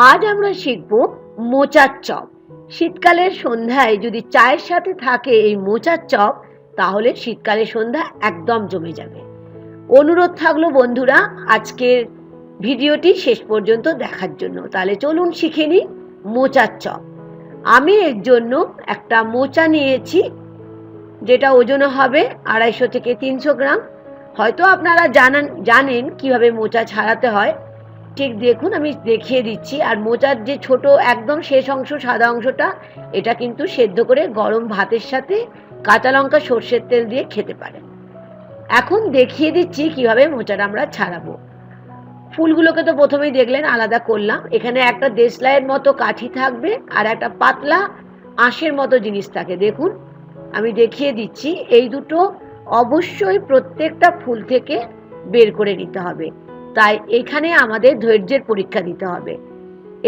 আজ আমরা শিখব মোচার চপ। শীতকালের সন্ধ্যায় যদি চায়ের সাথে থাকে এই মোচার চপ, তাহলে শীতকালের সন্ধ্যা একদম জমে যাবে। অনুরোধ থাকলো বন্ধুরা, আজকের ভিডিওটি শেষ পর্যন্ত দেখার জন্য। তাহলে চলুন শিখে নিই মোচার চপ। আমি এর জন্য একটা মোচা নিয়েছি, যেটা ওজনে হবে 250 থেকে 300 গ্রাম। হয়তো আপনারা জানেন কিভাবে মোচা ছাড়াতে হয়। ঠিক দেখুন, আমি দেখিয়ে দিচ্ছি। আর মোচার যে ছোট একদম শেষ অংশ, সাদা অংশটা, এটা কিন্তু সেদ্ধ করে গরম ভাতের সাথে কাঁচা লঙ্কা সর্ষের তেল দিয়ে খেতে পারেন। এখন দেখিয়ে দিচ্ছি কিভাবে মোচাটা আমরা ছাড়াবো। ফুলগুলোকে তো প্রথমেই দেখলেন আলাদা করলাম। এখানে একটা দেশলাইয়ের মতো কাঠি থাকবে আর একটা পাতলা আঁশের মতো জিনিস থাকে। দেখুন, আমি দেখিয়ে দিচ্ছি। এই দুটো অবশ্যই প্রত্যেকটা ফুল থেকে বের করে নিতে হবে। তাই এখানে আমাদের ধৈর্যের পরীক্ষা দিতে হবে।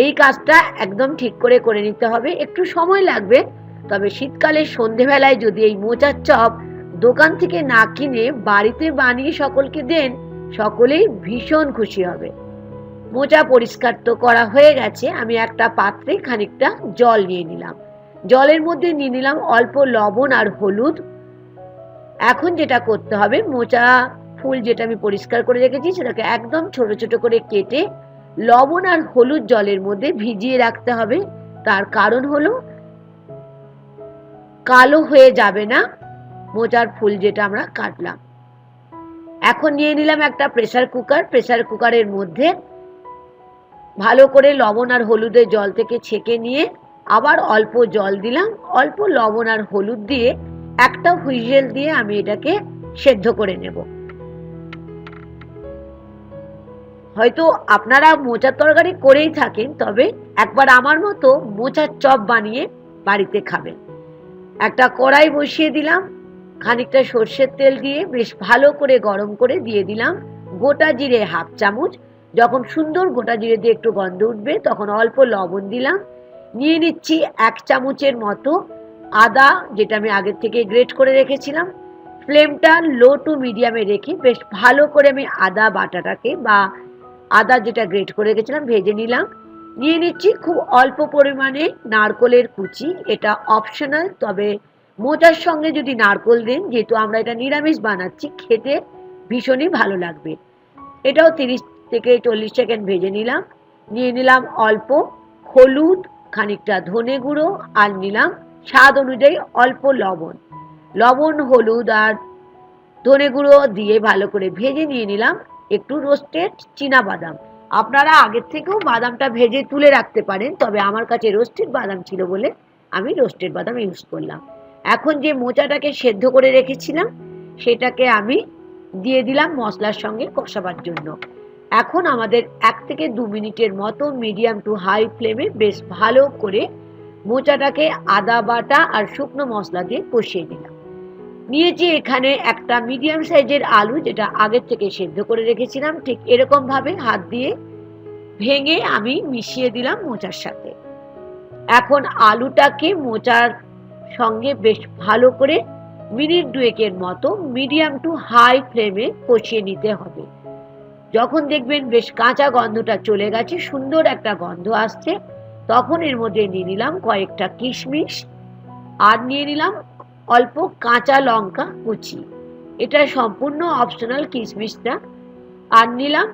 এই কাজটা একদম ঠিক করে নিতে হবে। একটু সময় লাগবে, তবে শীতকালের সন্ধেবেলায় যদি এই মোচার চপ দোকান থেকে না কিনে বাড়িতে বানিয়ে সকলকে দেন, সকলেই ভীষণ খুশি হবে। মোচা পরিষ্কার তো করা হয়ে গেছে। আমি একটা পাত্রে খানিকটা জল নিয়ে নিলাম। জলের মধ্যে নিয়ে নিলাম অল্প লবণ আর হলুদ। এখন যেটা করতে হবে, মোচা ফুল যেটা আমি পরিষ্কার করে রেখেছি সেটাকে একদম ছোট ছোট করে কেটে লবণ আর হলুদ জলের মধ্যে ভিজিয়ে রাখতে হবে। তার কারণ হলো কালো হয়ে যাবে না মোচার ফুল যেটা আমরা কাটলাম। এখন নিয়ে নিলাম একটা প্রেসার কুকার। প্রেসার কুকারের মধ্যে ভালো করে লবণ আর হলুদের জল থেকে ছেঁকে নিয়ে আবার অল্প জল দিলাম। অল্প লবণ আর হলুদ দিয়ে একটা হুইসেল দিয়ে আমি এটাকে সেদ্ধ করে নেব। হয়তো আপনারা মোচার তরকারি করেই থাকেন, তবে একবার আমার মতো মোচার চপ বানিয়ে বাড়িতে খাবেন। একটা কড়াই বসিয়ে দিলাম। খানিকটা সর্ষের তেল দিয়ে বেশ ভালো করে গরম করে দিয়ে দিলাম গোটা জিরে হাফ চামচ। যখন সুন্দর গোটা জিরে দিয়ে একটু গন্ধ উঠবে, তখন অল্প লবণ দিলাম। নিয়ে নিচ্ছি 1 চামচের মতো আদা, যেটা আমি আগের থেকে গ্রেট করে রেখেছিলাম। ফ্লেমটা লো টু মিডিয়ামে রেখে বেশ ভালো করে আমি আদা বাটাটাকে বা আদা যেটা গ্রেট করে রেখেছিলাম ভেজে নিলাম। নিয়ে নিচ্ছি খুব অল্প পরিমাণে নারকোলের কুচি। এটা অপশনাল, তবে মোচার সঙ্গে যদি নারকোল দেন, যেহেতু আমরা এটা নিরামিষ বানাচ্ছি, খেতে ভীষণই ভালো লাগবে। এটাও 30 থেকে 40 সেকেন্ড ভেজে নিলাম। নিয়ে নিলাম অল্প হলুদ, খানিকটা ধনে গুঁড়ো আর নিলাম স্বাদ অনুযায়ী অল্প লবণ। লবণ, হলুদ আর ধনে গুঁড়ো দিয়ে ভালো করে ভেজে নিয়ে নিলাম একটু রোস্টেড চীনা বাদাম। আপনারা আগের থেকেও বাদামটা ভেজে তুলে রাখতে পারেন, তবে আমার কাছে রোস্টেড বাদাম ছিল বলে আমি রোস্টেড বাদাম ইউজ করলাম। এখন যে মোচাটাকে সেদ্ধ করে রেখেছিলাম সেটাকে আমি দিয়ে দিলাম মশলার সঙ্গে কষাবার জন্য। এখন আমাদের 1 থেকে 2 মিনিটের মতো মিডিয়াম টু হাই ফ্লেমে বেশ ভালো করে মোচাটাকে আদা বাটা আর শুকনো মশলা দিয়ে কষিয়ে দিলাম। নিয়েছি এখানে একটা মিডিয়াম সাইজের আলু, যেটা আগের থেকে সেদ্ধ করে রেখেছিলাম। ঠিক এরকম ভাবে হাত দিয়ে ভেঙে আমি মিশিয়ে দিলাম মোচার সাথে। এখন আলুটাকে মোচার সঙ্গে বেশ ভালো করে মিনিট 2 মতো মিডিয়াম টু হাই ফ্লেমে কষিয়ে নিতে হবে। যখন দেখবেন বেশ কাঁচা গন্ধটা চলে গেছে, সুন্দর একটা গন্ধ আসছে, তখন এর মধ্যে নিয়ে নিলাম কয়েকটা কিশমিশ আর নিয়ে নিলাম অল্প কাঁচা লঙ্কা কুচি। এটা সম্পূর্ণ অপশনাল কিশমিশটা। আর নিলাম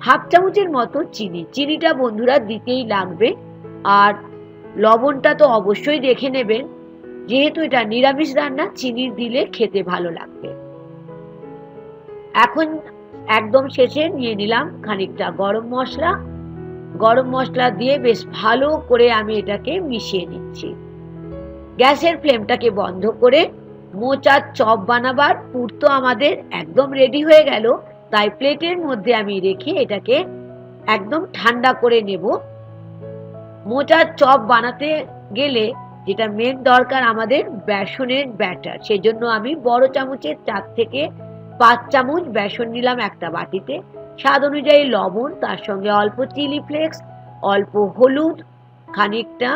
হাফ চামচের মতো চিনি। চিনিটা বন্ধুরা দিতেই লাগবে। আর লবণটা তো অবশ্যই দেখে নেবেন, যেহেতু এটা নিরামিষ রান্না, চিনি দিলে খেতে ভালো লাগবে। এখন একদম শেষে নিয়ে নিলাম খানিকটা গরম মশলা। গরম মশলা দিয়ে বেশ ভালো করে আমি এটাকে মিশিয়ে নিচ্ছি। গ্যাসের ফ্লেমটাকে বন্ধ করে মোচার চপ বানাবার পুর তো আমাদের একদম রেডি হয়ে গেল। তাই প্লেটের মধ্যে আমি রেখে এটাকে একদম ঠান্ডা করে নেব। মোচার চপ বানাতে গেলে যেটা মেন দরকার আমাদের বেসনের ব্যাটার। সেজন্য আমি বড় চামচের 4 থেকে 5 চামচ বেসন নিলাম একটা বাটিতে। স্বাদ অনুযায়ী লবণ, তার সঙ্গে অল্প চিলি ফ্লেক্স, অল্প হলুদ, খানিকটা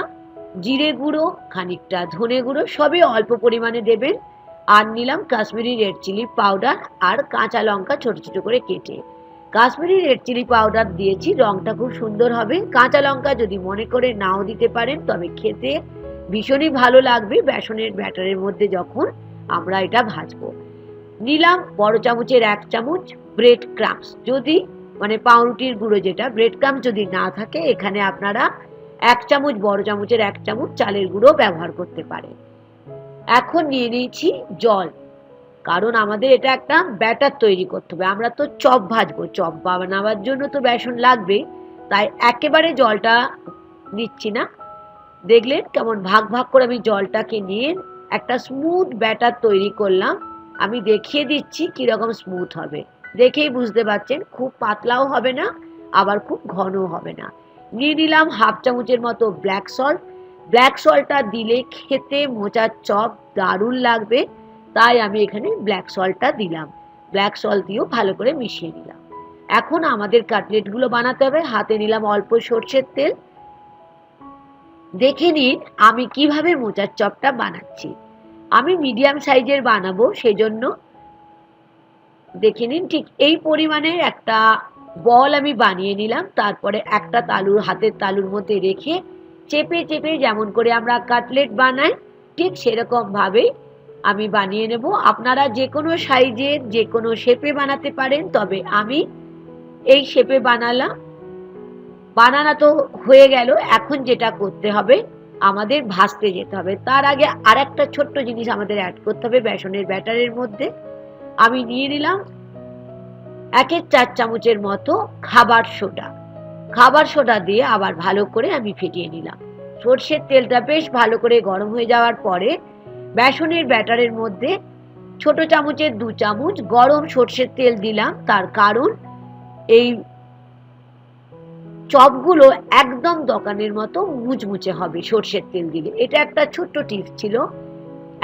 জিরে গুঁড়ো, খানিকটা ধনে গুঁড়ো, সবই অল্প পরিমাণে দেবেন। আর নিলাম কাশ্মীরি রেড চিলি পাউডার আর কাঁচা লঙ্কা ছোট ছোট করে কেটে। কাশ্মীরি রেড চিলি পাউডার দিয়েছি, রংটা খুব সুন্দর হবে। কাঁচা লঙ্কা যদি মনে করে নাও দিতে পারেন, তবে খেতে ভীষণই ভালো লাগবে বেসনের ব্যাটারের মধ্যে যখন আমরা এটা ভাজবো। নিলাম বড় চামচের 1 চামচ ব্রেড ক্রাম্পস, যদি মানে পাউরুটির গুঁড়ো যেটা, ব্রেড ক্রাম্পস যদি না থাকে এখানে আপনারা 1 চামচ, বড় চামচের 1 চামচ চালের গুঁড়ো ব্যবহার করতে পারেন। এখন নিয়ে নিয়েছি জল, কারণ আমাদের এটা একটা ব্যাটার তৈরি করতে হবে। আমরা তো চপ ভাজবো, চপ বানাবার জন্য তো বেসন লাগবে, তাই একেবারে জলটা নিচ্ছি না। দেখলেন কেমন ভাগ ভাগ করে আমি জলটাকে নিয়ে একটা স্মুথ ব্যাটার তৈরি করলাম। আমি দেখিয়ে দিচ্ছি কিরকম স্মুথ হবে, দেখেই বুঝতে পারছেন। খুব পাতলাও হবে না, আবার খুব ঘনও হবে না। নিয়ে নিলাম 1/2 চামচের মতো ব্ল্যাক সল্ট। ব্ল্যাক সল্টটা দিলে খেতে মোচার চপ দারুণ লাগবে, তাই আমি এখানে ব্ল্যাক সল্টটা দিলাম। ব্ল্যাক সল্ট দিয়েও ভালো করে মিশিয়ে নিলাম। এখন আমাদের কাটলেটগুলো বানাতে হবে। হাতে নিলাম অল্প সর্ষের তেল। দেখে নিন আমি কিভাবে মোচার চপটা বানাচ্ছি। আমি মিডিয়াম সাইজের বানাবো, সেজন্য দেখে নিন ঠিক এই পরিমাণের একটা বল আমি বানিয়ে নিলাম। তারপরে একটা তালুর, হাতের তালুর মধ্যে রেখে চেপে চেপে যেমন করে আমরা কাটলেট বানাই ঠিক সেরকম ভাবেই আমি বানিয়ে নেব। আপনারা যে কোনো সাইজের যে কোনো শেপে বানাতে পারেন, তবে আমি এই শেপে বানালাম। বানানো তো হয়ে গেল, এখন যেটা করতে হবে আমাদের ভাজতে যেতে হবে। তার আগে আর একটা ছোট্ট জিনিস আমাদের অ্যাড করতে হবে বেসনের ব্যাটারের মধ্যে। আমি নিয়ে নিলাম 1/4 চামচের মতো খাবার সোডা। খাবার সোডা দিয়ে আবার ভালো করে আমি ফেটিয়ে নিলাম। সর্ষের তেলটা বেশ ভালো করে গরম হয়ে যাওয়ার পরে বেসনের ব্যাটারের মধ্যে ছোট চামচের 2 চামচ গরম সর্ষের তেল দিলাম। তার কারণ এই চপগুলো একদম দোকানের মতো মুচমুচে হবে সর্ষের তেল দিলে। এটা একটা ছোট্ট টিপস ছিল।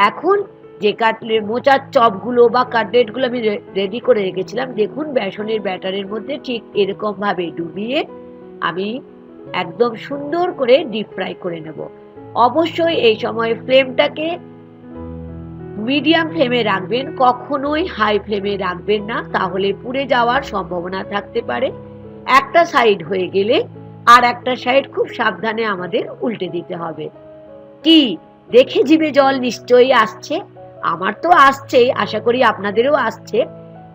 এখন যে কাটলেট মোচার চপগুলো বা কাটলেটগুলো আমি রেডি করে রেখেছিলাম, দেখুন বেসনের ব্যাটারের মধ্যে ঠিক এরকম ভাবে ডুবিয়ে আমি একদম সুন্দর করে ডিপ ফ্রাই করে নেব। অবশ্যই এই সময় ফ্লেমটাকে মিডিয়াম ফ্লেমে রাখবেন, কখনোই হাই ফ্লেমে রাখবেন না, তাহলে পুড়ে যাওয়ার সম্ভাবনা থাকতে পারে। একটা সাইড হয়ে গেলে আর একটা সাইড খুব সাবধানে আমাদের উল্টে দিতে হবে। কি দেখে জিভে জল নিশ্চয়ই আসছে? আমার তো আসছেই, আশা করি আপনাদেরও আসছে।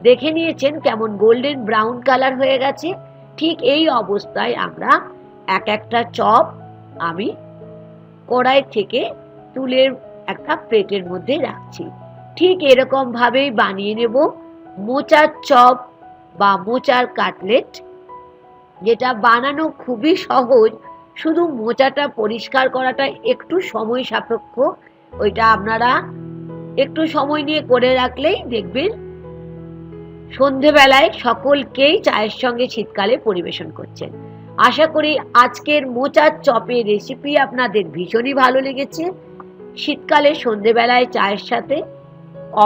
দেখে নিয়েছেন কেমন গোল্ডেন ব্রাউন কালার হয়ে গেছে। ঠিক এই অবস্থায় আমরা এক একটা চপ আমি কড়াই থেকে তুলে একটা প্লেটের মধ্যে রাখছি। ঠিক এরকম ভাবেই বানিয়ে নেব মোচার চপ বা মোচার কাটলেট, যেটা বানানো খুবই সহজ। শুধু মোচাটা পরিষ্কার করাটা একটু সময় সাপেক্ষ, ওইটা আপনারা একটু সময় নিয়ে করে রাখলেই দেখবেন সন্ধেবেলায় সকলকেই চায়ের সঙ্গে শীতকালে পরিবেশন করছেন। আশা করি আজকের মোচার চপের রেসিপি আপনাদের ভীষণই ভালো লেগেছে। শীতকালে সন্ধেবেলায় চায়ের সাথে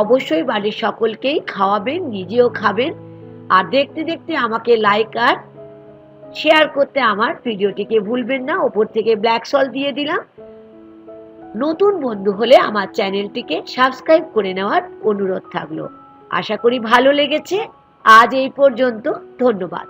অবশ্যই বাড়ির সকলকেই খাওয়াবেন, নিজেও খাবেন। আর দেখতে দেখতে আমাকে লাইক আর শেয়ার করতে আমার ভিডিওটিকে ভুলবেন না। ওপর থেকে ব্ল্যাক সল্ট দিয়ে দিলাম। নতুন বন্ধু হলে আমার চ্যানেলটিকে সাবস্ক্রাইব করে নেওয়ার অনুরোধ থাকলো। আশা করি ভালো লেগেছে। আজ এই পর্যন্ত, ধন্যবাদ।